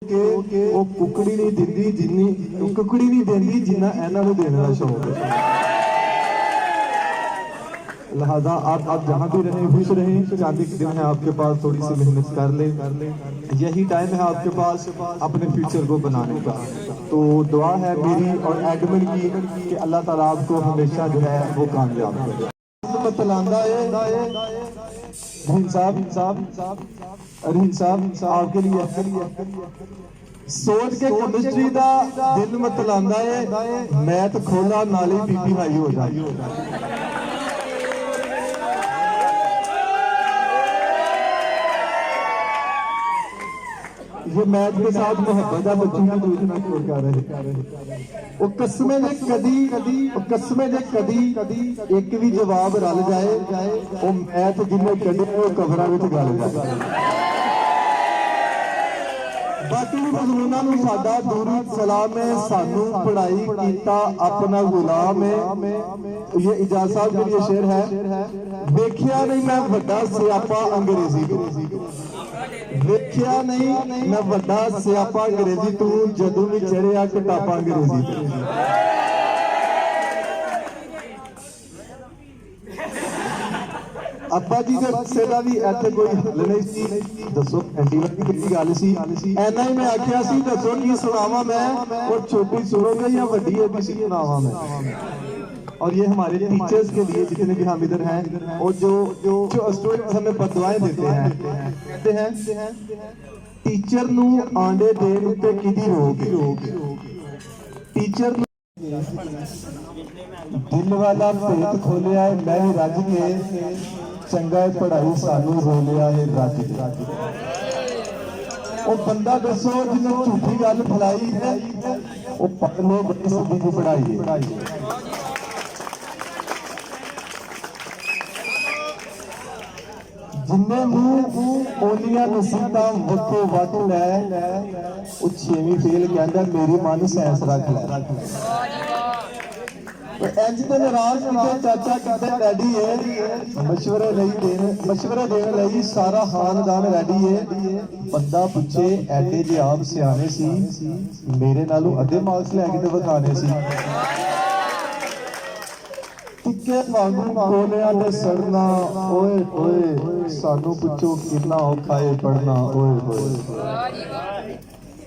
के वो कुकड़ी नहीं दिंदी जिन्नी कुकड़ी नहीं देंदी जिन्ना इन्हां नूं देने दा शौक है। लिहाजा आप जहाँ भी रहें खुश रहें। चांदी के दिन है आपके पास, थोड़ी सी मेहनत कर लें। यही टाइम है आपके पास अपने फ्यूचर को बनाने का। तो दुआ है मेरी और एडमिन की कि अल्लाह ताला आपको हमेशा जो है वो कामयाब करे। आपके लिए सोच के केमिस्ट्री का दिल मतलांदा है, मैथ खोला नाली बीपी हाई हो जाए। ये मैथ के साथ मोहब्बत है, बच्चों की दूसरा क्यों कर रहे। वो कसमें जे कदी एक भी जवाब रल जाए, वो मैथ जिन्हें कदे वो कबरां विच गल जाए। बाकी मजमूना नूं साडा दुरूद सलाम है, सानू पढ़ाई कीता अपना गुलाम है। ये इजाज़ साहब के लिए शेर है। देखिया नहीं मैं वड्डा सियापा अंग्रेजी, देखिया नहीं मैं वड्डा सियापा अंग्रेजी, तू जदों भी चढ़िया किताबां अंग्रेजी। अब्बा जी के बच्चे का भी इत्थे कोई हल नहीं सी। दसो एंटीबायोटिक की गल सी, ऐना ही मैं आखिया सी दसो की सुनावा मैं, और छोटी सुनोगे या वड्डी एबीसी सुनावा मैं। और ये हमारे टीचर्स के लिए जितने भी हम इधर हैं, और जो स्टूडेंट्स हमें बददुआएं देते हैं, कहते हैं टीचर नू आंडे देन उत्ते किदी रोक, टीचर दिल वाला भेत खोलिया है मैं ही रज के, चंगा पढ़ाई सानू रोलिया है रज के। वो बंदा दसो जिन्हें झूठी गल फैलाई है, वो पढ़ लो बड़ी सीधी की पढ़ाई है। जिन्हें मुंह ओनिया नसीबा वक्को वट लै, वो 6वीं फेल कहता मेरी मन साइंस रख लै। इंज तो नाराज किते चाचा किते डैडी है, मशवरे देने लई सारा खानदान रेडी है। बंदा पूछे एडे जे आप सियाने सी, मेरे नालों अद्धे मार्क्स लैके ते विखाने सी। टिक्के वांगू कोलियां ते सड़ना, ओए होए सानू पुछो कितना औखा है पढ़ना, ओए होए।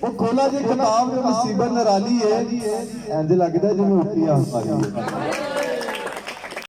वो खोला जी किताब जो मुसीबत नराली है, इंज लगदा जिवें उठी आन वाली है।